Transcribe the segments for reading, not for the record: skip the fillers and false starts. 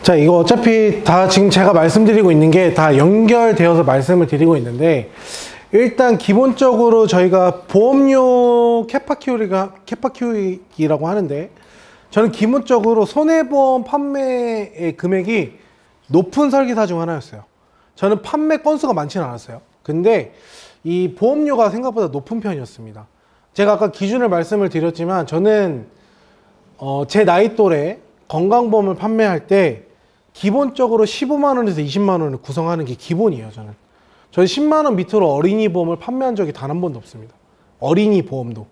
자, 이거 어차피 다 지금 제가 말씀드리고 있는 게 다 연결되어서 말씀을 드리고 있는데, 일단 기본적으로 저희가 보험료 캐파 키우기라고 하는데, 저는 기본적으로 손해보험 판매의 금액이 높은 설계사 중 하나였어요. 저는 판매 건수가 많지는 않았어요. 근데 이 보험료가 생각보다 높은 편이었습니다. 제가 아까 기준을 말씀을 드렸지만, 저는 제 나이 또래 건강보험을 판매할 때 기본적으로 15만 원에서 20만 원을 구성하는 게 기본이에요. 저는 10만 원 밑으로 어린이 보험을 판매한 적이 단 한 번도 없습니다. 어린이 보험도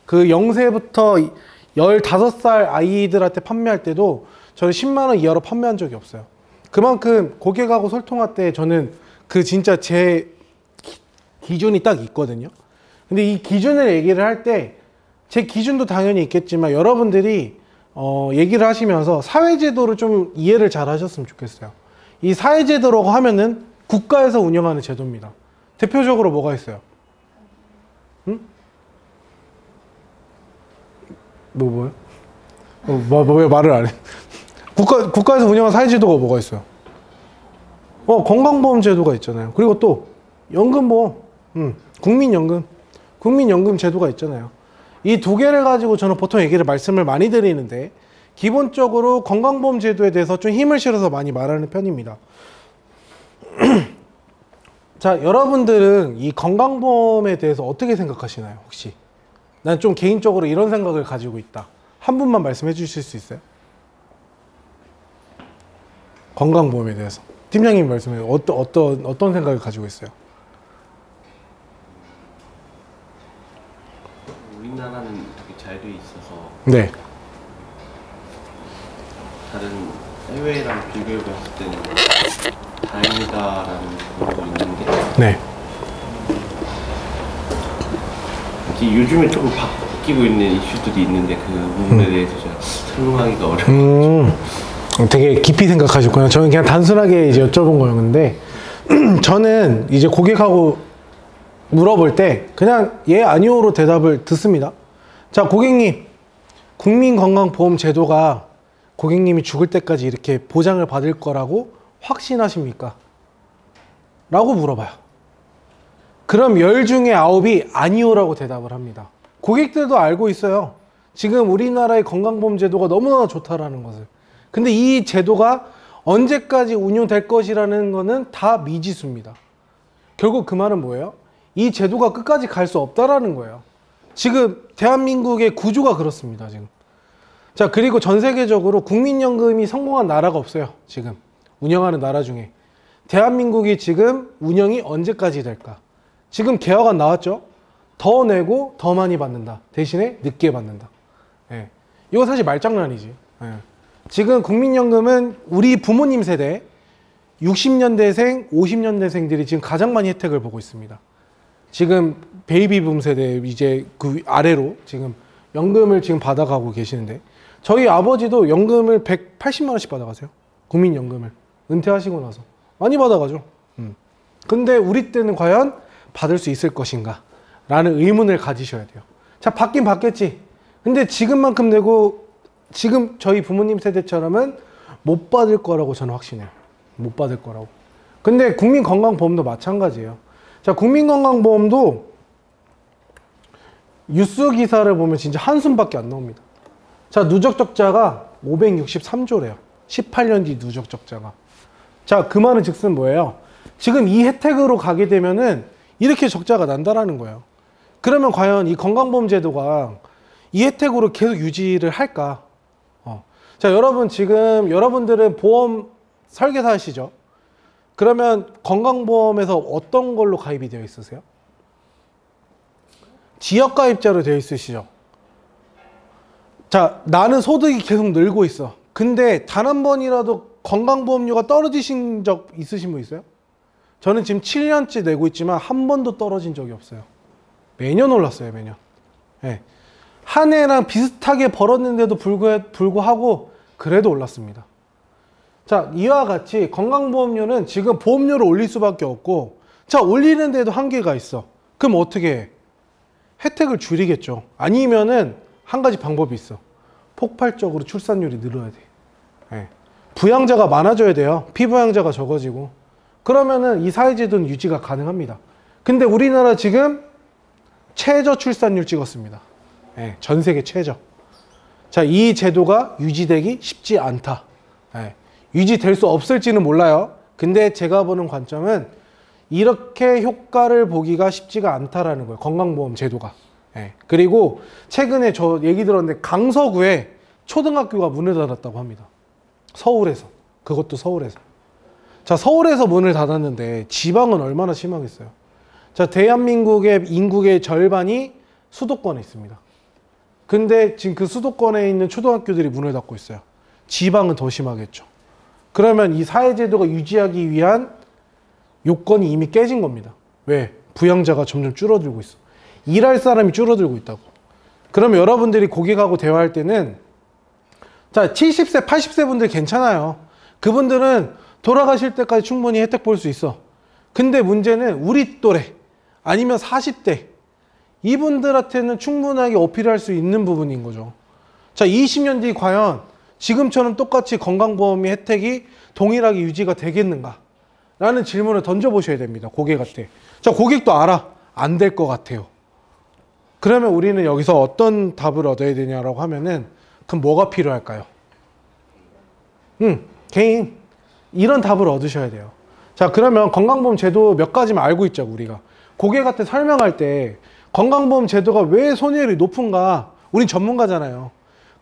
그 0세부터 15살 아이들한테 판매할 때도 저는 10만 원 이하로 판매한 적이 없어요. 그만큼 고객하고 소통할 때 저는 그 진짜 제 기준이 딱 있거든요. 근데 이 기준을 얘기를 할 때 제 기준도 당연히 있겠지만, 여러분들이 얘기를 하시면서 사회제도를 좀 이해를 잘 하셨으면 좋겠어요. 이 사회제도라고 하면은 국가에서 운영하는 제도입니다. 대표적으로 뭐가 있어요? 응? 뭐요? 왜 말을 안 해? 국가에서 운영하는 사회제도가 뭐가 있어요? 건강보험 제도가 있잖아요. 그리고 또 연금보험, 국민연금 제도가 있잖아요. 이 두 개를 가지고 저는 보통 말씀을 많이 드리는데, 기본적으로 건강보험 제도에 대해서 좀 힘을 실어서 많이 말하는 편입니다. 자, 여러분들은 이 건강보험에 대해서 어떻게 생각하시나요? 혹시 난 좀 개인적으로 이런 생각을 가지고 있다, 한 분만 말씀해 주실 수 있어요? 건강보험에 대해서 팀장님 말씀해. 어떤 생각을 가지고 있어요? 우리나라는 되게 잘 돼 있어서 네. 다른 해외랑 비교해 봤을 때는 다행이다라는 부분도 있는데, 네. 이제 요즘에 조금 바뀌고 있는 이슈들이 있는데 그 부분에 대해서 제가 설명하기가 어려워요. 되게 깊이 생각하셨구나. 저는 그냥 단순하게 이제 여쭤본 거였는데, 저는 이제 고객하고 물어볼 때 그냥 예, 아니오로 대답을 듣습니다. 자, 고객님, 국민건강보험 제도가 고객님이 죽을 때까지 이렇게 보장을 받을 거라고 확신하십니까? 라고 물어봐요. 그럼 10 중에 9이 아니오라고 대답을 합니다. 고객들도 알고 있어요. 지금 우리나라의 건강보험 제도가 너무나 좋다라는 것을. 근데 이 제도가 언제까지 운용될 것이라는 거는 다 미지수입니다. 결국 그 말은 뭐예요? 이 제도가 끝까지 갈 수 없다라는 거예요. 지금 대한민국의 구조가 그렇습니다. 지금. 자, 그리고 전 세계적으로 국민연금이 성공한 나라가 없어요. 지금 운영하는 나라 중에. 대한민국이 지금 운영이 언제까지 될까? 지금 개혁안 나왔죠? 더 내고 더 많이 받는다. 대신에 늦게 받는다. 예. 이거 사실 말장난이지. 예. 지금 국민연금은 우리 부모님 세대 60년대생, 50년대생들이 지금 가장 많이 혜택을 보고 있습니다. 지금 베이비붐 세대 이제 그 아래로 지금 연금을 지금 받아가고 계시는데, 저희 아버지도 연금을 180만 원씩 받아가세요. 국민연금을 은퇴하시고 나서 많이 받아가죠. 근데 우리 때는 과연 받을 수 있을 것인가 라는 의문을 가지셔야 돼요. 자, 받긴 받겠지. 근데 지금만큼 내고 지금 저희 부모님 세대처럼은 못 받을 거라고 저는 확신해요. 못 받을 거라고. 근데 국민건강보험도 마찬가지예요. 자, 국민건강보험도 뉴스 기사를 보면 진짜 한숨밖에 안 나옵니다. 자, 누적 적자가 563조래요. 18년 뒤 누적 적자가. 자, 그 말은 즉슨 뭐예요? 지금 이 혜택으로 가게 되면은 이렇게 적자가 난다라는 거예요. 그러면 과연 이 건강보험 제도가 이 혜택으로 계속 유지를 할까? 자, 여러분 지금 여러분들은 보험 설계사 하시죠? 그러면 건강보험에서 어떤 걸로 가입이 되어 있으세요? 지역가입자로 되어 있으시죠? 자, 나는 소득이 계속 늘고 있어. 근데 단 한 번이라도 건강보험료가 떨어지신 적 있으신 분 있어요? 저는 지금 7년째 내고 있지만 한 번도 떨어진 적이 없어요. 매년 올랐어요, 매년. 네. 한 해랑 비슷하게 벌었는데도 불구하고 그래도 올랐습니다. 자, 이와 같이 건강보험료는 지금 보험료를 올릴 수밖에 없고, 자, 올리는데도 한계가 있어. 그럼 어떻게 해? 혜택을 줄이겠죠. 아니면은 한 가지 방법이 있어. 폭발적으로 출산율이 늘어야 돼. 네. 부양자가 많아져야 돼요. 피부양자가 적어지고. 그러면은 이 사회제도는 유지가 가능합니다. 근데 우리나라 지금 최저 출산율 찍었습니다. 예, 전 세계 최저. 자, 이 제도가 유지되기 쉽지 않다. 예, 유지될 수 없을지는 몰라요. 근데 제가 보는 관점은 이렇게 효과를 보기가 쉽지가 않다라는 거예요. 건강보험 제도가. 예, 그리고 최근에 저 얘기 들었는데 강서구에 초등학교가 문을 닫았다고 합니다. 서울에서. 그것도 서울에서. 자, 서울에서 문을 닫았는데 지방은 얼마나 심하겠어요. 자, 대한민국의 인구의 절반이 수도권에 있습니다. 근데 지금 그 수도권에 있는 초등학교들이 문을 닫고 있어요. 지방은 더 심하겠죠. 그러면 이 사회제도가 유지하기 위한 요건이 이미 깨진 겁니다. 왜? 부양자가 점점 줄어들고 있어. 일할 사람이 줄어들고 있다고. 그러면 여러분들이 고객하고 대화할 때는 자, 70세, 80세 분들 괜찮아요. 그분들은 돌아가실 때까지 충분히 혜택 볼 수 있어. 근데 문제는 우리 또래 아니면 40대 이분들한테는 충분하게 어필할 수 있는 부분인 거죠. 자, 20년 뒤 과연 지금처럼 똑같이 건강보험의 혜택이 동일하게 유지가 되겠는가? 라는 질문을 던져보셔야 됩니다. 고객한테. 자, 고객도 알아. 안 될 것 같아요. 그러면 우리는 여기서 어떤 답을 얻어야 되냐라고 하면은 그럼 뭐가 필요할까요? 개인. 이런 답을 얻으셔야 돼요. 자, 그러면 건강보험 제도 몇 가지만 알고 있자고, 우리가. 고객한테 설명할 때 건강보험 제도가 왜 손해율이 높은가? 우린 전문가잖아요.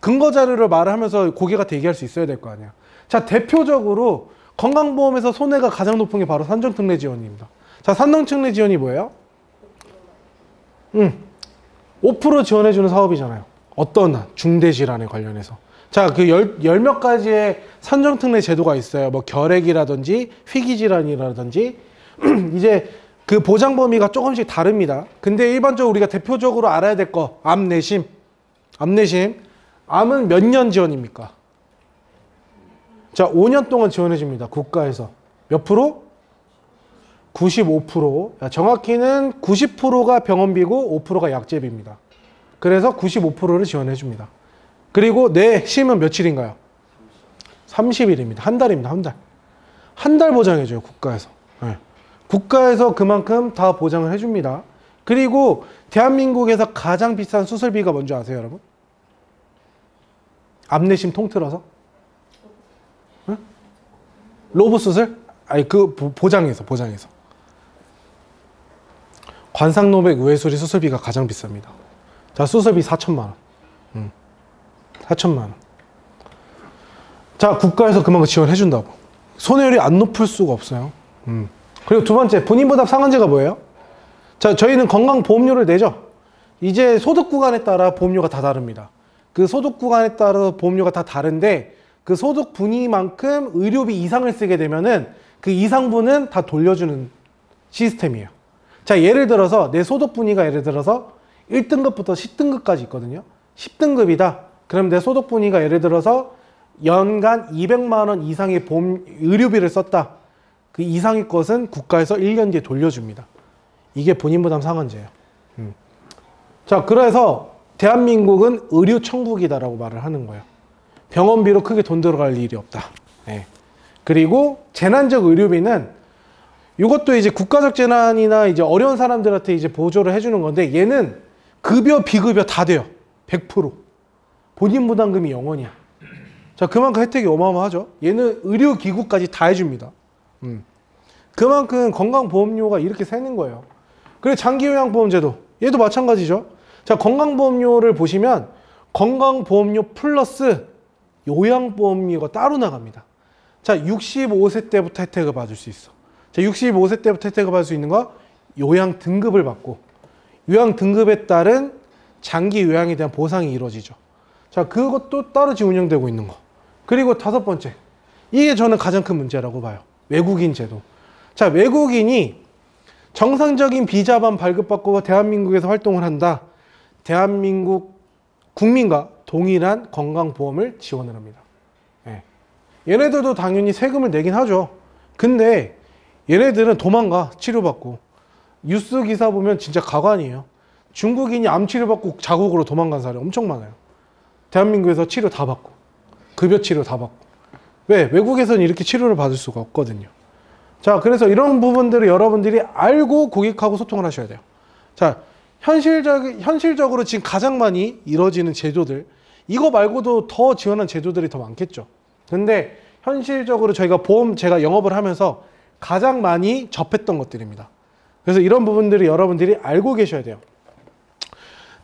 근거 자료를 말을 하면서 고객한테 얘기할 수 있어야 될 거 아니야. 자, 대표적으로 건강보험에서 손해가 가장 높은 게 바로 산정특례 지원입니다. 자, 산정특례 지원이 뭐예요? 5% 지원해주는 사업이잖아요. 어떤 한, 중대질환에 관련해서. 자, 그 열 몇 가지의 산정특례 제도가 있어요. 뭐 결핵이라든지 희귀질환이라든지 이제 그 보장 범위가 조금씩 다릅니다. 근데 일반적으로 우리가 대표적으로 알아야 될 거, 암 내심. 암은 몇 년 지원입니까? 자, 5년 동안 지원해 줍니다. 국가에서. 몇 프로? 95%. 정확히는 90%가 병원비고 5%가 약제비입니다. 그래서 95%를 지원해 줍니다. 그리고 내심은 며칠인가요? 30일입니다. 한 달입니다. 한 달. 한 달 보장해줘요. 국가에서. 네. 국가에서 그만큼 다 보장을 해줍니다. 그리고 대한민국에서 가장 비싼 수술비가 뭔지 아세요, 여러분? 암내심 통틀어서? 네? 로봇 수술? 아니, 그 보장해서. 관상노백 우회수리 수술비가 가장 비쌉니다. 자, 수술비 4천만 원. 4천만 원. 자, 국가에서 그만큼 지원해준다고. 손해율이 안 높을 수가 없어요. 그리고 두 번째, 본인보답 상한제가 뭐예요? 자, 저희는 건강보험료를 내죠. 이제 소득 구간에 따라 보험료가 다 다릅니다. 그 소득 구간에 따라서 보험료가 다 다른데 그 소득 분위만큼 의료비 이상을 쓰게 되면은 그 이상분은 다 돌려주는 시스템이에요. 자, 예를 들어서 내 소득 분위가 예를 들어서 1등급부터 10등급까지 있거든요. 10등급이다. 그럼 내 소득 분위가 예를 들어서 연간 200만 원 이상의 보험 의료비를 썼다. 그 이상의 것은 국가에서 1년 뒤에 돌려줍니다. 이게 본인부담 상한제예요. 자, 그래서 대한민국은 의료 천국이다라고 말을 하는 거예요. 병원비로 크게 돈 들어갈 일이 없다. 네. 그리고 재난적 의료비는 이것도 이제 국가적 재난이나 이제 어려운 사람들한테 이제 보조를 해주는 건데 얘는 급여, 비급여 다 돼요. 100%. 본인 부담금이 0원이야. 자, 그만큼 혜택이 어마어마하죠. 얘는 의료기구까지 다 해줍니다. 그만큼 건강보험료가 이렇게 세는 거예요. 그리고 장기요양보험제도. 얘도 마찬가지죠. 자, 건강보험료를 보시면 건강보험료 플러스 요양보험료가 따로 나갑니다. 자, 65세 때부터 혜택을 받을 수 있어. 자, 65세 때부터 혜택을 받을 수 있는 거 요양 등급을 받고 요양 등급에 따른 장기 요양에 대한 보상이 이루어지죠. 자, 그것도 따로 지금 운영되고 있는 거. 그리고 다섯 번째, 이게 저는 가장 큰 문제라고 봐요. 외국인 제도. 자, 외국인이 정상적인 비자만 발급받고 대한민국에서 활동을 한다. 대한민국 국민과 동일한 건강보험을 지원을 합니다. 예. 얘네들도 당연히 세금을 내긴 하죠. 근데 얘네들은 도망가, 치료받고. 뉴스 기사 보면 진짜 가관이에요. 중국인이 암 치료받고 자국으로 도망간 사례 엄청 많아요. 대한민국에서 치료 다 받고 급여 치료 다 받고. 왜? 외국에서는 이렇게 치료를 받을 수가 없거든요. 자, 그래서 이런 부분들을 여러분들이 알고 고객하고 소통을 하셔야 돼요. 자, 현실적으로 지금 가장 많이 이루어지는 제도들, 이거 말고도 더 지원한 제도들이 더 많겠죠. 근데 현실적으로 저희가 제가 영업을 하면서 가장 많이 접했던 것들입니다. 그래서 이런 부분들이 여러분들이 알고 계셔야 돼요.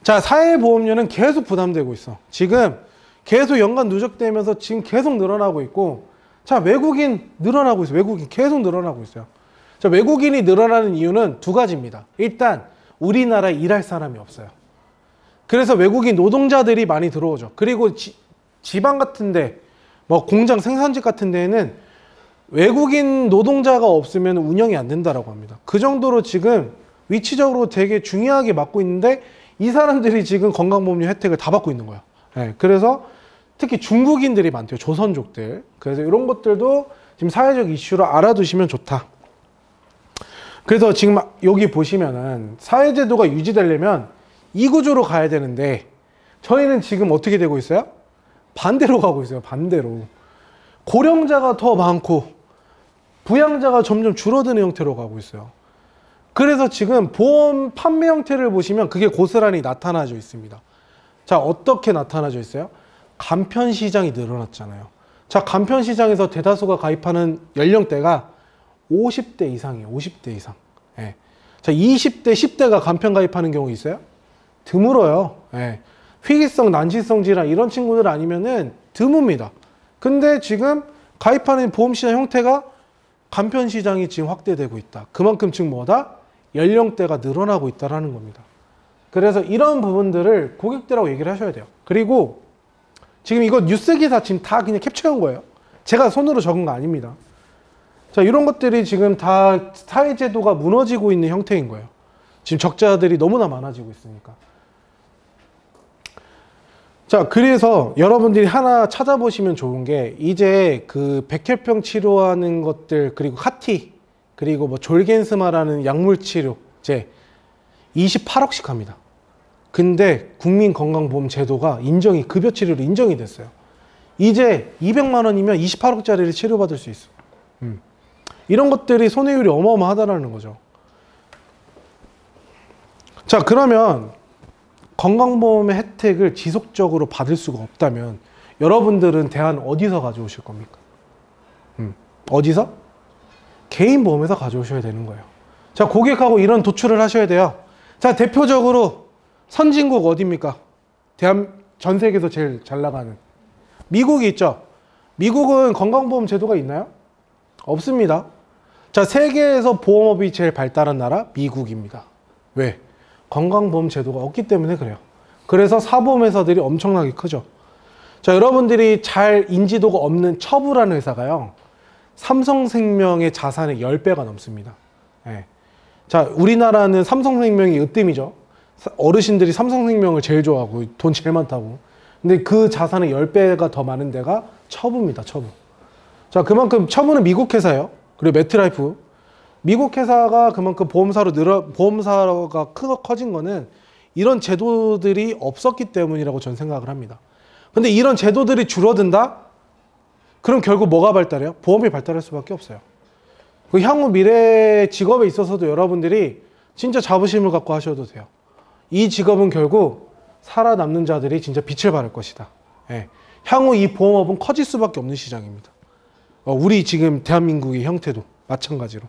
자, 사회보험료는 계속 부담되고 있어. 지금 계속 연간 누적되면서 지금 계속 늘어나고 있고, 자, 외국인 늘어나고 있어요. 외국인 계속 늘어나고 있어요. 자, 외국인이 늘어나는 이유는 두 가지입니다. 일단 우리나라에 일할 사람이 없어요. 그래서 외국인 노동자들이 많이 들어오죠. 그리고 지방 같은데, 뭐 공장 생산직 같은 데에는 외국인 노동자가 없으면 운영이 안 된다라고 합니다. 그 정도로 지금 위치적으로 되게 중요하게 맡고 있는데, 이 사람들이 지금 건강보험료 혜택을 다 받고 있는 거예요. 네, 그래서 특히 중국인들이 많대요. 조선족들. 그래서 이런 것들도 지금 사회적 이슈로 알아두시면 좋다. 그래서 지금 여기 보시면은 사회제도가 유지되려면 이 구조로 가야 되는데, 저희는 지금 어떻게 되고 있어요? 반대로 가고 있어요. 반대로. 고령자가 더 많고 부양자가 점점 줄어드는 형태로 가고 있어요. 그래서 지금 보험 판매 형태를 보시면 그게 고스란히 나타나져 있습니다. 자, 어떻게 나타나져 있어요? 간편 시장이 늘어났잖아요. 자, 간편 시장에서 대다수가 가입하는 연령대가 50대 이상이에요. 50대 이상. 예. 자, 20대, 10대가 간편 가입하는 경우 있어요? 드물어요. 예. 희귀성, 난치성 질환 이런 친구들 아니면은 드뭅니다. 근데 지금 가입하는 보험시장 형태가 간편 시장이 지금 확대되고 있다. 그만큼 지금 뭐다? 연령대가 늘어나고 있다라는 겁니다. 그래서 이런 부분들을 고객들하고 얘기를 하셔야 돼요. 그리고 지금 이거 뉴스 기사 지금 다 그냥 캡처한 거예요. 제가 손으로 적은 거 아닙니다. 자, 이런 것들이 지금 다 사회제도가 무너지고 있는 형태인 거예요. 지금 적자들이 너무나 많아지고 있으니까. 자, 그래서 여러분들이 하나 찾아보시면 좋은 게, 이제 그 백혈병 치료하는 것들, 그리고 카티, 그리고 뭐 졸겐스마라는 약물 치료제 28억씩 합니다. 근데 국민건강보험 제도가 급여 치료로 인정이 됐어요. 이제 200만 원이면 28억짜리를 치료받을 수 있어. 이런 것들이 손해율이 어마어마하다는 거죠. 자, 그러면 건강보험의 혜택을 지속적으로 받을 수가 없다면 여러분들은 대안 어디서 가져오실 겁니까? 어디서? 개인보험에서 가져오셔야 되는 거예요. 자, 고객하고 이런 도출을 하셔야 돼요. 자, 대표적으로 선진국 어디입니까? 전 세계에서 제일 잘 나가는 미국이 있죠. 미국은 건강보험 제도가 있나요? 없습니다. 자, 세계에서 보험업이 제일 발달한 나라 미국입니다. 왜? 건강보험 제도가 없기 때문에 그래요. 그래서 사보험회사들이 엄청나게 크죠. 자, 여러분들이 잘 인지도가 없는 처부라는 회사가요, 삼성생명의 자산의 10배가 넘습니다. 네. 자, 우리나라는 삼성생명이 으뜸이죠. 어르신들이 삼성생명을 제일 좋아하고 돈 제일 많다고. 근데 그 자산의 10배가 더 많은 데가 처부입니다. 처부. 자, 그만큼 처부는 미국 회사예요. 그리고 매트라이프. 미국 회사가 그만큼 보험사가 커진 거는 이런 제도들이 없었기 때문이라고 저는 생각을 합니다. 근데 이런 제도들이 줄어든다? 그럼 결국 뭐가 발달해요? 보험이 발달할 수밖에 없어요. 그 향후 미래 직업에 있어서도 여러분들이 진짜 자부심을 갖고 하셔도 돼요. 이 직업은 결국 살아남는 자들이 진짜 빛을 발할 것이다. 예. 향후 이 보험업은 커질 수밖에 없는 시장입니다. 우리 지금 대한민국의 형태도 마찬가지로.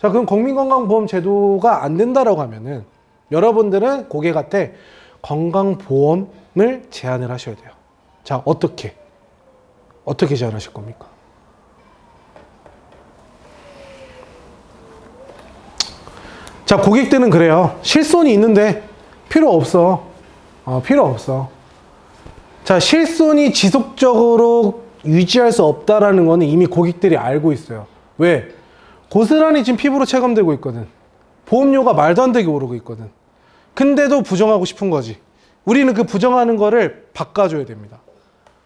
자, 그럼 국민건강보험 제도가 안 된다라고 하면은 여러분들은 고객한테 건강보험을 제안을 하셔야 돼요. 자, 어떻게 제안하실 겁니까? 자, 고객들은 그래요. 실손이 있는데 필요 없어. 필요 없어. 자, 실손이 지속적으로 유지할 수 없다라는 거는 이미 고객들이 알고 있어요. 왜? 고스란히 지금 피부로 체감되고 있거든. 보험료가 말도 안 되게 오르고 있거든. 근데도 부정하고 싶은 거지. 우리는 그 부정하는 거를 바꿔줘야 됩니다.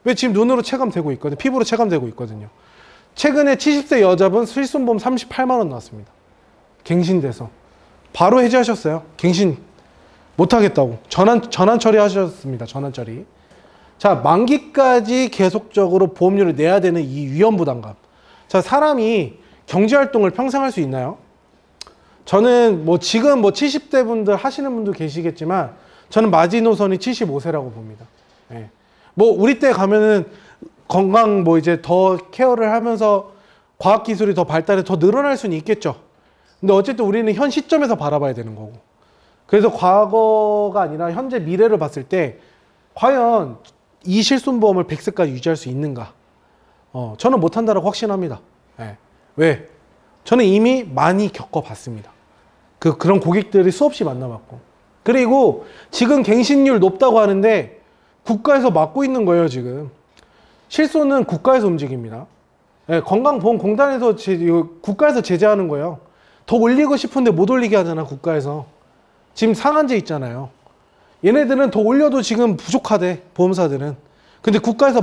왜? 지금 눈으로 체감되고 있거든. 피부로 체감되고 있거든요. 최근에 70세 여자분 실손보험 38만 원 나왔습니다. 갱신돼서. 바로 해지하셨어요. 갱신 못하겠다고. 전환 처리하셨습니다. 전환 처리. 자, 만기까지 계속적으로 보험료를 내야 되는 이 위험 부담감. 자, 사람이 경제활동을 평생 할 수 있나요? 저는 뭐 지금 뭐 70대 분들 하시는 분도 계시겠지만 저는 마지노선이 75세라고 봅니다. 예. 뭐 우리 때 가면은 건강 뭐 이제 더 케어를 하면서 과학기술이 더 발달해 더 늘어날 수는 있겠죠. 근데 어쨌든 우리는 현 시점에서 바라봐야 되는 거고. 그래서 과거가 아니라 현재 미래를 봤을 때 과연 이 실손보험을 100세까지 유지할 수 있는가? 저는 못한다라고 확신합니다. 예. 왜? 저는 이미 많이 겪어봤습니다. 그런 고객들이 수없이 만나봤고. 그리고 지금 갱신률 높다고 하는데 국가에서 막고 있는 거예요, 지금. 실손은 국가에서 움직입니다. 예, 건강보험공단에서 국가에서 제재하는 거예요. 더 올리고 싶은데 못 올리게 하잖아, 국가에서. 지금 상한제 있잖아요. 얘네들은 더 올려도 지금 부족하대, 보험사들은. 근데 국가에서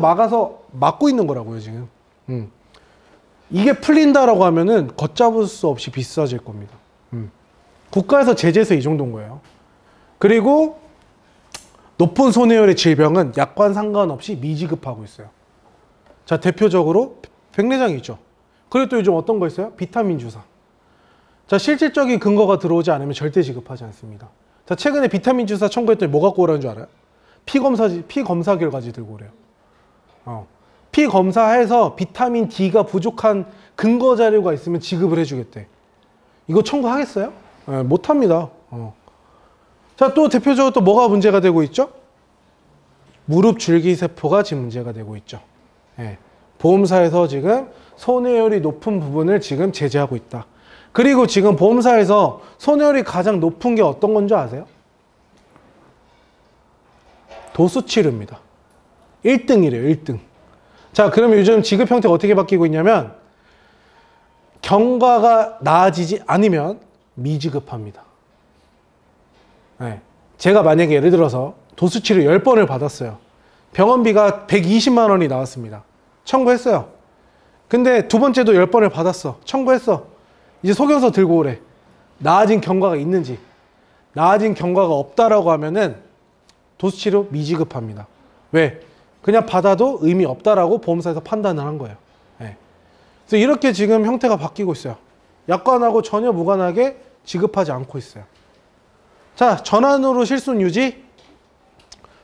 막고 있는 거라고요, 지금. 이게 풀린다라고 하면은 걷잡을 수 없이 비싸질 겁니다. 국가에서 제재해서 이 정도인 거예요. 그리고 높은 손해율의 질병은 약관 상관없이 미지급하고 있어요. 자, 대표적으로 백내장이 있죠. 그리고 또 요즘 어떤 거 있어요? 비타민 주사. 자, 실질적인 근거가 들어오지 않으면 절대 지급하지 않습니다. 자, 최근에 비타민 주사 청구했더니 뭐 갖고 오라는 줄 알아요? 피 검사 결과지 들고 오래요. 피 검사해서 비타민 D가 부족한 근거 자료가 있으면 지급을 해주겠대. 이거 청구하겠어요? 네, 못합니다. 자, 또 대표적으로 또 뭐가 문제가 되고 있죠? 무릎 줄기세포가 지금 문제가 되고 있죠. 네, 보험사에서 지금 손해율이 높은 부분을 지금 제재하고 있다. 그리고 지금 보험사에서 손해율이 가장 높은 게 어떤 건지 아세요? 도수치료입니다. 1등이래요, 1등. 자, 그러면 요즘 지급 형태가 어떻게 바뀌고 있냐면 경과가 나아지지 않으면 미지급합니다. 네. 제가 만약에 예를 들어서 도수치료 10번을 받았어요. 병원비가 120만 원이 나왔습니다. 청구했어요. 근데 두 번째도 10번을 받았어. 청구했어. 이제 소견서 들고 오래. 나아진 경과가 있는지. 나아진 경과가 없다라고 하면은 도수치료 미지급합니다. 왜? 그냥 받아도 의미 없다라고 보험사에서 판단을 한 거예요. 네. 그래서 이렇게 지금 형태가 바뀌고 있어요. 약관하고 전혀 무관하게 지급하지 않고 있어요. 자, 전환으로 실손 유지.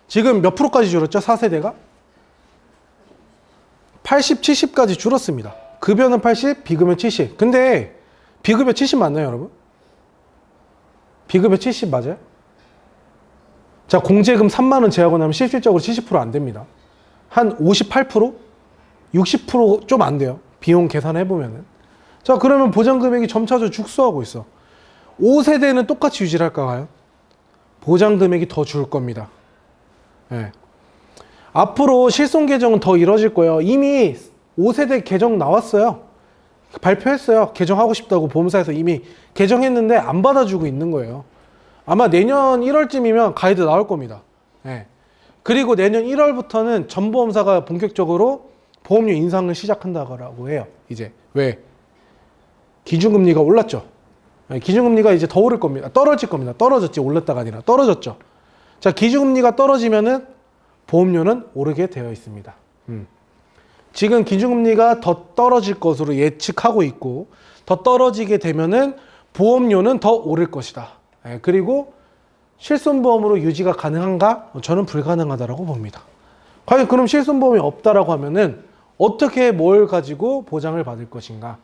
지금 몇 프로까지 줄었죠? 4세대가? 80, 70까지 줄었습니다. 급여는 80, 비급여 70. 근데 비급여 70 맞나요, 여러분? 비급여 70 맞아요? 자, 공제금 3만 원 제하고 나면 실질적으로 70%안 됩니다. 한 58%? 60% 좀 안 돼요. 비용 계산해보면은. 자, 그러면 보장금액이 점차적으로 축소하고 있어. 5세대는 똑같이 유지를 할까, 과연? 보장금액이 더 줄 겁니다. 네. 앞으로 실손 개정은 더 이뤄질 거예요. 이미 5세대 개정 나왔어요. 발표했어요. 개정하고 싶다고 보험사에서 이미 개정했는데 안 받아주고 있는 거예요. 아마 내년 1월쯤이면 가이드 나올 겁니다. 네. 그리고 내년 1월부터는 전 보험사가 본격적으로 보험료 인상을 시작한다고 해요. 이제 왜? 기준금리가 올랐죠. 네, 기준금리가 이제 더 오를 겁니다. 떨어질 겁니다. 떨어졌지, 올랐다가 아니라 떨어졌죠. 자, 기준금리가 떨어지면은 보험료는 오르게 되어 있습니다. 지금 기준금리가 더 떨어질 것으로 예측하고 있고, 더 떨어지게 되면은 보험료는 더 오를 것이다. 네, 그리고 실손보험으로 유지가 가능한가? 저는 불가능하다고 봅니다. 과연 그럼 실손보험이 없다라고 하면은 어떻게 뭘 가지고 보장을 받을 것인가?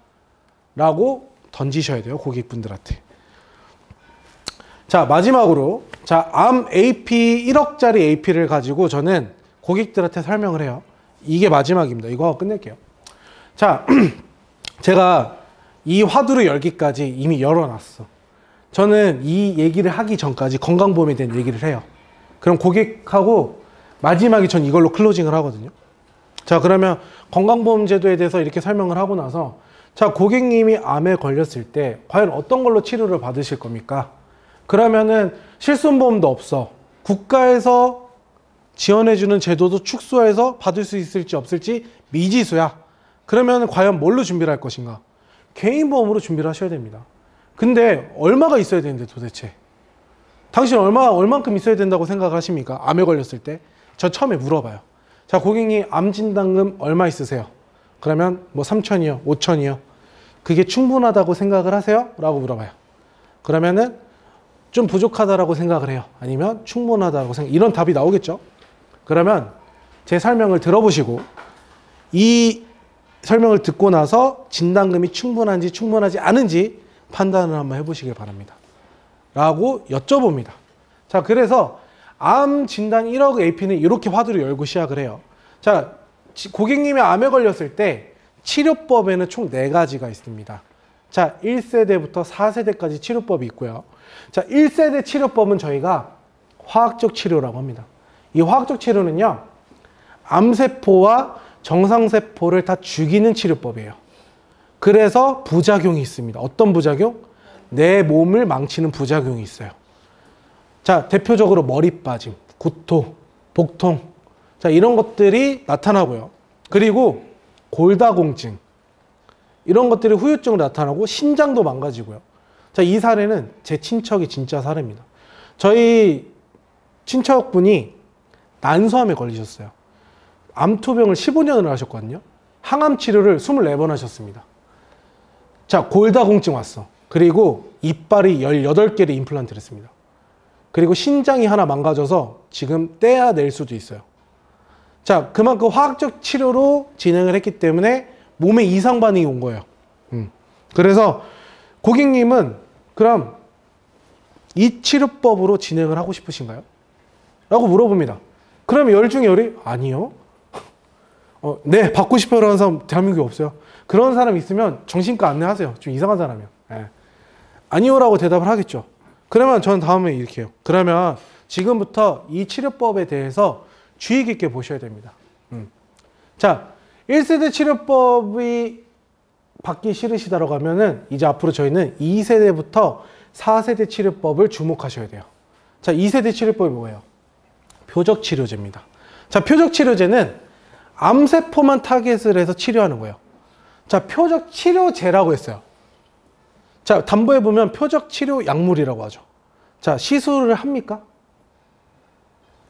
라고 던지셔야 돼요, 고객분들한테. 자, 마지막으로, 자, 암 AP 1억짜리 AP를 가지고 저는 고객들한테 설명을 해요. 이게 마지막입니다. 이거 하고 끝낼게요. 자, 제가 이 화두를 열기까지 이미 열어놨어. 저는 이 얘기를 하기 전까지 건강보험에 대한 얘기를 해요. 그럼 고객하고 마지막에 전 이걸로 클로징을 하거든요. 자, 그러면 건강보험 제도에 대해서 이렇게 설명을 하고 나서, 자, 고객님이 암에 걸렸을 때 과연 어떤 걸로 치료를 받으실 겁니까? 그러면은 실손보험도 없어. 국가에서 지원해주는 제도도 축소해서 받을 수 있을지 없을지 미지수야. 그러면 과연 뭘로 준비를 할 것인가? 개인보험으로 준비를 하셔야 됩니다. 근데 얼마가 있어야 되는데 도대체? 당신 얼만큼 있어야 된다고 생각하십니까? 암에 걸렸을 때? 저 처음에 물어봐요. 자, 고객님 암 진단금 얼마 있으세요? 그러면 뭐 3천이요, 5천이요. 그게 충분하다고 생각을 하세요? 라고 물어봐요. 그러면은 좀 부족하다라고 생각을 해요. 아니면 충분하다고 생각, 이런 답이 나오겠죠? 그러면 제 설명을 들어보시고 이 설명을 듣고 나서 진단금이 충분한지 충분하지 않은지 판단을 한번 해보시길 바랍니다. 라고 여쭤봅니다. 자, 그래서 암 진단 1억 AP는 이렇게 화두를 열고 시작을 해요. 자, 고객님이 암에 걸렸을 때 치료법에는 총 4가지가 있습니다. 자, 1세대부터 4세대까지 치료법이 있고요. 자, 1세대 치료법은 저희가 화학적 치료라고 합니다. 이 화학적 치료는요, 암세포와 정상세포를 다 죽이는 치료법이에요. 그래서 부작용이 있습니다. 어떤 부작용? 내 몸을 망치는 부작용이 있어요. 자, 대표적으로 머리 빠짐, 구토, 복통, 자, 이런 것들이 나타나고요. 그리고 골다공증, 이런 것들이 후유증으로 나타나고 신장도 망가지고요. 자, 이 사례는 제 친척이 진짜 사례입니다. 저희 친척분이 난소암에 걸리셨어요. 암투병을 15년을 하셨거든요. 항암 치료를 24번 하셨습니다. 자, 골다공증 왔어. 그리고 이빨이 18개를 임플란트를 했습니다. 그리고 신장이 하나 망가져서 지금 떼어낼 수도 있어요. 자, 그만큼 화학적 치료로 진행을 했기 때문에 몸에 이상 반응이 온 거예요. 그래서 고객님은 그럼 이 치료법으로 진행을 하고 싶으신가요? 라고 물어봅니다. 그러면 열 중에 열이 아니요. 네, 받고 싶어요 라는 사람 대한민국에 없어요. 그런 사람 있으면 정신과 안내하세요. 좀 이상한 사람이요. 네. 아니요라고 대답을 하겠죠. 그러면 저는 다음에 이렇게 해요. 그러면 지금부터 이 치료법에 대해서 주의 깊게 보셔야 됩니다. 자, 1세대 치료법이 받기 싫으시다라고 하면은 이제 앞으로 저희는 2세대부터 4세대 치료법을 주목하셔야 돼요. 자, 2세대 치료법이 뭐예요? 표적 치료제입니다. 자, 표적 치료제는 암세포만 타겟을 해서 치료하는 거예요. 자, 표적 치료제라고 했어요. 자, 담보에 보면 표적 치료 약물이라고 하죠. 자, 시술을 합니까?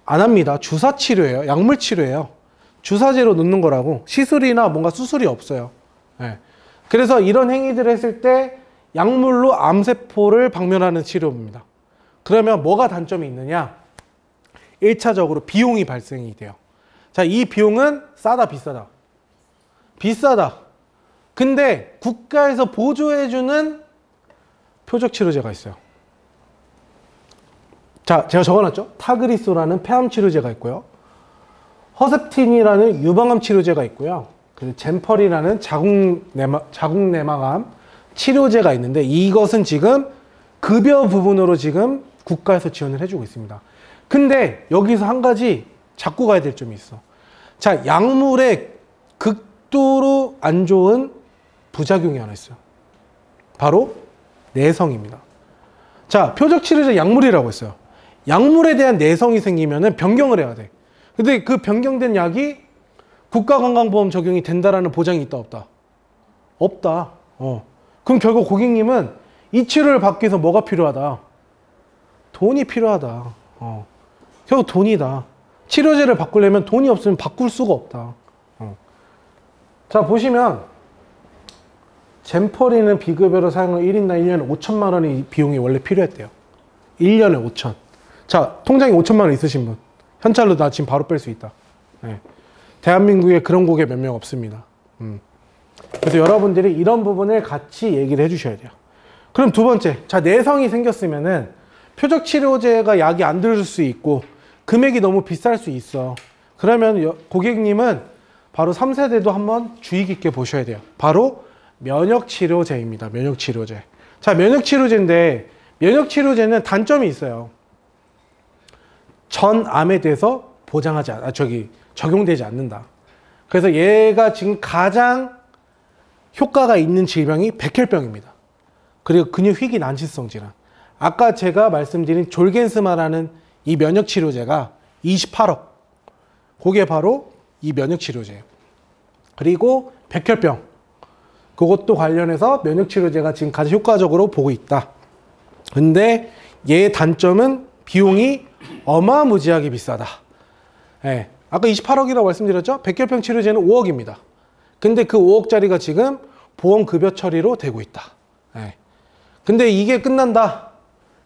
안 합니다. 주사 치료예요. 약물 치료예요. 주사제로 놓는 거라고 시술이나 뭔가 수술이 없어요. 네. 그래서 이런 행위들을 했을 때 약물로 암세포를 박멸하는 치료입니다. 그러면 뭐가 단점이 있느냐? 1차적으로 비용이 발생이 돼요. 자, 이 비용은 싸다, 비싸다? 비싸다. 근데 국가에서 보조해주는 표적 치료제가 있어요. 자, 제가 적어놨죠? 타그리소라는 폐암 치료제가 있고요. 허셉틴이라는 유방암 치료제가 있고요. 그리고 젠펄이라는 자궁내막암 치료제가 있는데 이것은 지금 급여 부분으로 지금 국가에서 지원을 해주고 있습니다. 근데 여기서 한 가지 잡고 가야 될 점이 있어. 자, 약물의 극도로 안 좋은 부작용이 하나 있어요. 바로 내성입니다. 자, 표적 치료제 약물이라고 했어요. 약물에 대한 내성이 생기면은 변경을 해야 돼. 근데 그 변경된 약이 국가건강보험 적용이 된다라는 보장이 있다, 없다? 없다. 그럼 결국 고객님은 이 치료를 받기 위해서 뭐가 필요하다? 돈이 필요하다. 결국 돈이다. 치료제를 바꾸려면 돈이 없으면 바꿀 수가 없다. 자, 보시면 젠펄이는 비급여로 사용한 1인당 1년에 5천만 원의 비용이 원래 필요했대요. 1년에 5천. 자, 통장에 5천만 원 있으신 분. 현찰로 나 지금 바로 뺄 수 있다. 네. 대한민국에 그런 고객 몇 명 없습니다. 그래서 여러분들이 이런 부분을 같이 얘기를 해주셔야 돼요. 그럼 두 번째, 자, 내성이 생겼으면은 표적 치료제가 약이 안 들을 수 있고 금액이 너무 비쌀 수 있어. 그러면 고객님은 바로 3세대도 한번 주의 깊게 보셔야 돼요. 바로 면역치료제입니다. 면역치료제. 자, 면역치료제인데 면역치료제는 단점이 있어요. 전 암에 대해서 적용되지 않는다. 그래서 얘가 지금 가장 효과가 있는 질병이 백혈병입니다. 그리고 근육휘기 난치성 질환. 아까 제가 말씀드린 졸겐스마라는 이 면역치료제가 28억. 그게 바로 이 면역치료제예요. 그리고 백혈병. 그것도 관련해서 면역치료제가 지금 가장 효과적으로 보고 있다. 근데 얘의 단점은 비용이 어마무지하게 비싸다. 예. 아까 28억이라고 말씀드렸죠? 백혈병 치료제는 5억입니다. 근데 그 5억짜리가 지금 보험급여 처리로 되고 있다. 네. 근데 이게 끝난다.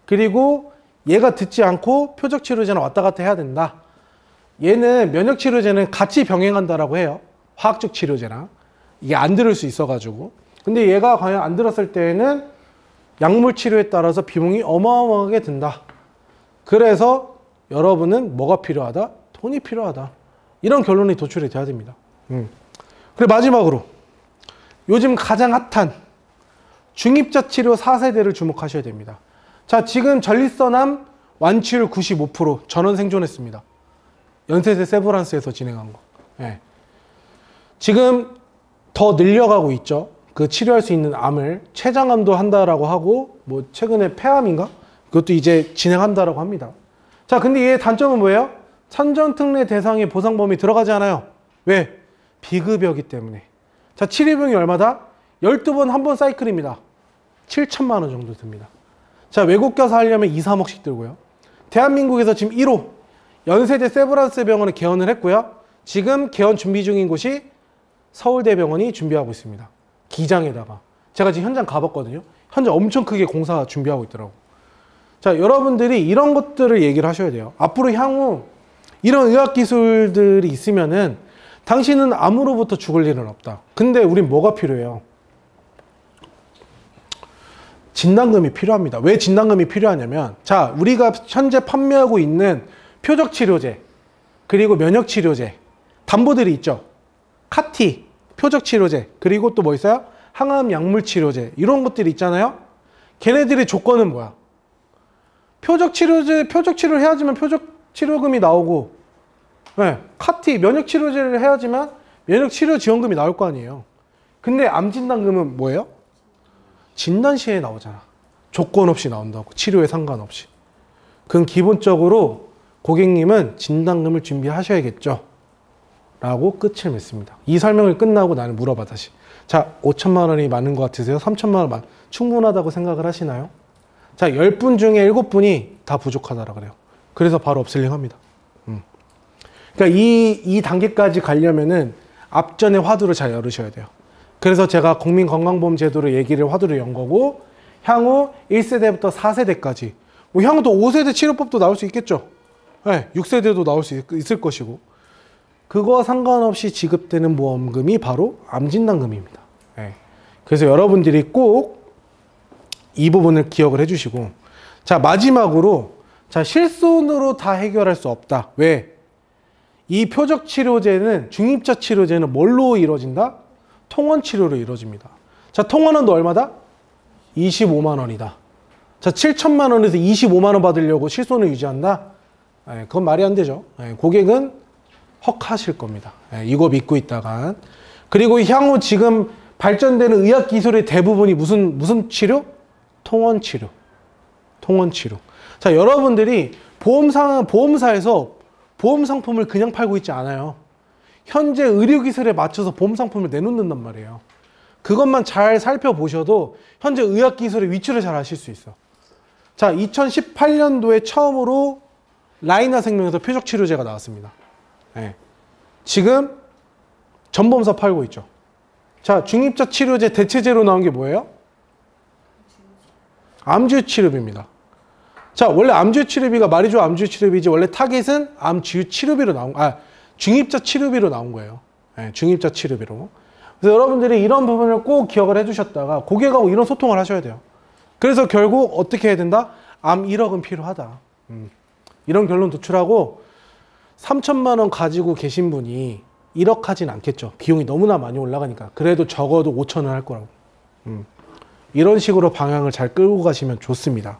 그리고 얘가 듣지 않고 표적치료제는 왔다 갔다 해야 된다. 얘는 면역치료제는 같이 병행한다라고 해요. 화학적 치료제랑. 이게 안 들을 수 있어가지고. 근데 얘가 과연 안 들었을 때에는 약물 치료에 따라서 비용이 어마어마하게 든다. 그래서 여러분은 뭐가 필요하다? 돈이 필요하다. 이런 결론이 도출이 돼야 됩니다. 그리고 마지막으로 요즘 가장 핫한 중입자 치료 4세대를 주목하셔야 됩니다. 자, 지금 전립선암 완치율 95% 전원 생존했습니다. 연세대 세브란스에서 진행한 거. 네. 지금 더 늘려가고 있죠. 그 치료할 수 있는 암을 췌장암도 한다라고 하고 뭐 최근에 폐암인가? 그것도 이제 진행한다라고 합니다. 자, 근데 얘의 단점은 뭐예요? 산전특례 대상의 보상 범위 들어가지 않아요. 왜? 비급여기 때문에. 자, 치료비용이 얼마다? 12번 한 번 사이클입니다. 7천만 원 정도 듭니다. 자, 외국 가서 하려면 2, 3억씩 들고요. 대한민국에서 지금 1호 연세대 세브란스 병원을 개원을 했고요. 지금 개원 준비 중인 곳이 서울대병원이 준비하고 있습니다. 기장에다가. 제가 지금 현장 가봤거든요. 현장 엄청 크게 공사 준비하고 있더라고. 자, 여러분들이 이런 것들을 얘기를 하셔야 돼요. 앞으로 향후 이런 의학기술들이 있으면은 당신은 암으로부터 죽을 일은 없다. 근데 우린 뭐가 필요해요? 진단금이 필요합니다. 왜 진단금이 필요하냐면, 자, 우리가 현재 판매하고 있는 표적치료제, 그리고 면역치료제, 담보들이 있죠. 카티, 표적치료제, 그리고 또 뭐 있어요? 항암 약물치료제, 이런 것들이 있잖아요. 걔네들의 조건은 뭐야? 표적치료를 해야지만 표적치료금이 나오고, 네, 카티, 면역치료제를 해야지만 면역치료지원금이 나올 거 아니에요. 근데 암진단금은 뭐예요? 진단 시에 나오잖아. 조건 없이 나온다고. 치료에 상관없이. 그럼 기본적으로 고객님은 진단금을 준비하셔야겠죠. 라고 끝을 맺습니다. 이 설명을 끝나고 나는 물어봐 다시. 자, 5천만 원이 많은 것 같으세요? 3천만 원 충분하다고 생각을 하시나요? 자, 10분 중에 7분이 다 부족하다라 그래요. 그래서 바로 업셀링 합니다. 그러니까 이 단계까지 가려면은 앞전에 화두를 잘 열으셔야 돼요. 그래서 제가 국민건강보험 제도를 얘기를 화두를 연 거고, 향후 1세대부터 4세대까지, 뭐 향후 또 5세대 치료법도 나올 수 있겠죠. 네, 6세대도 나올 수 있을 것이고, 그거 상관없이 지급되는 보험금이 바로 암진단금입니다. 네. 그래서 여러분들이 꼭 이 부분을 기억을 해주시고, 자, 마지막으로, 자, 실손으로 다 해결할 수 없다. 왜? 이 표적 치료제는, 중입자 치료제는 뭘로 이루어진다? 통원 치료로 이루어집니다. 자, 통원은도 얼마다? 25만 원이다. 자, 7천만 원에서 25만 원 받으려고 실손을 유지한다? 네, 그건 말이 안 되죠. 네, 고객은 헉하실 겁니다. 네, 이거 믿고 있다가. 그리고 향후 지금 발전되는 의학 기술의 대부분이 무슨 치료? 통원 치료. 통원 치료. 자, 여러분들이 보험사에서 보험 상품을 그냥 팔고 있지 않아요. 현재 의료기술에 맞춰서 보험 상품을 내놓는단 말이에요. 그것만 잘 살펴보셔도 현재 의학기술의 위치를 잘 아실 수 있어. 자, 2018년도에 처음으로 라이나 생명에서 표적치료제가 나왔습니다. 네. 지금 전범사 팔고 있죠. 자, 중입자 치료제 대체제로 나온 게 뭐예요? 암주유 치료비입니다. 자, 원래 암주유 치료비가 말이 좋아 암주유 치료비지, 원래 타겟은 암주유 치료비로 중입자 치료비로 나온 거예요. 네, 중입자 치료비로. 그래서 여러분들이 이런 부분을 꼭 기억을 해두셨다가 고객하고 이런 소통을 하셔야 돼요. 그래서 결국 어떻게 해야 된다? 암 1억은 필요하다. 이런 결론 도출하고 3천만 원 가지고 계신 분이 1억 하진 않겠죠. 비용이 너무나 많이 올라가니까. 그래도 적어도 5천 원 할 거라고. 이런 식으로 방향을 잘 끌고 가시면 좋습니다.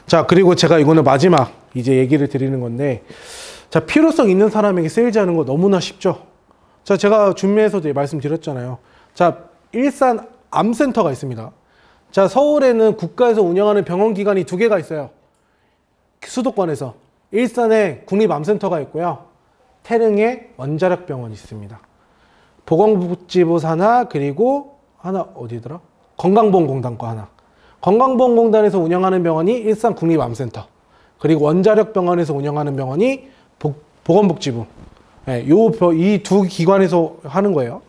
자, 그리고 제가 이거는 마지막 이제 얘기를 드리는 건데, 자, 필요성 있는 사람에게 세일즈하는 거 너무나 쉽죠. 자, 제가 준비해서도 말씀드렸잖아요. 자, 일산 암센터가 있습니다. 자, 서울에는 국가에서 운영하는 병원 기관이 2개가 있어요. 수도권에서. 일산에 국립암센터가 있고요. 태릉에 원자력병원이 있습니다. 보건복지부 산하, 그리고 하나 어디더라? 건강보험공단과 하나. 건강보험공단에서 운영하는 병원이 일산 국립암센터. 그리고 원자력병원에서 운영하는 병원이 보건복지부. 이 두 기관에서 하는 거예요.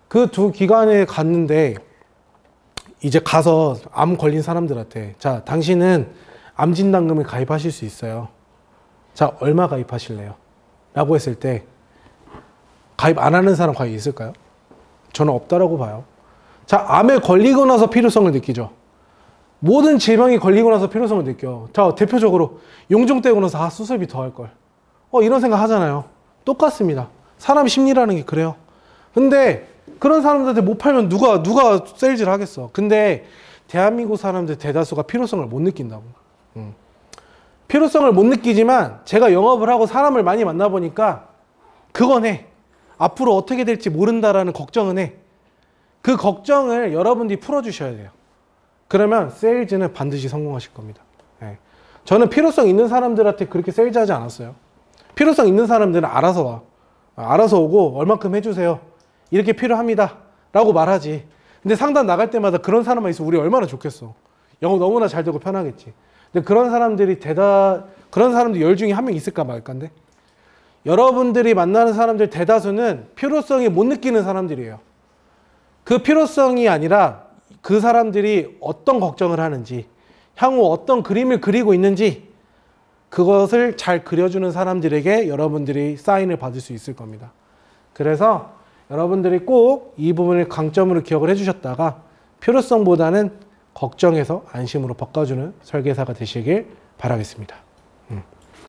그 두 기관에 갔는데 이제 가서 암 걸린 사람들한테 자, 당신은 암 진단금에 가입하실 수 있어요. 자, 얼마 가입하실래요? 라고 했을 때 가입 안 하는 사람 과연 있을까요? 저는 없다라고 봐요. 자, 암에 걸리고 나서 필요성을 느끼죠. 모든 질병이 걸리고 나서 필요성을 느껴. 자, 대표적으로 용종 떼고 나서 수술비 더 할걸. 이런 생각 하잖아요. 똑같습니다. 사람 심리라는 게 그래요. 근데 그런 사람들한테 못 팔면 누가 세일즈를 하겠어. 근데 대한민국 사람들 대다수가 필요성을 못 느낀다고. 필요성을 못 느끼지만 제가 영업을 하고 사람을 많이 만나보니까 그건 해. 앞으로 어떻게 될지 모른다라는 걱정은 해. 그 걱정을 여러분들이 풀어주셔야 돼요. 그러면 세일즈는 반드시 성공하실 겁니다. 저는 필요성 있는 사람들한테 그렇게 세일즈하지 않았어요. 필요성 있는 사람들은 알아서 와. 알아서 오고 얼만큼 해주세요. 이렇게 필요합니다. 라고 말하지. 근데 상담 나갈 때마다 그런 사람만 있으면 우리 얼마나 좋겠어. 영업 너무나 잘 되고 편하겠지. 근데 그런 사람들 10 중에 1명 있을까 말까인데 여러분들이 만나는 사람들 대다수는 필요성이 못 느끼는 사람들이에요. 그 필요성이 아니라 그 사람들이 어떤 걱정을 하는지, 향후 어떤 그림을 그리고 있는지 그것을 잘 그려주는 사람들에게 여러분들이 사인을 받을 수 있을 겁니다. 그래서 여러분들이 꼭 이 부분을 강점으로 기억을 해주셨다가 필요성보다는 걱정해서 안심으로 바꿔주는 설계사가 되시길 바라겠습니다.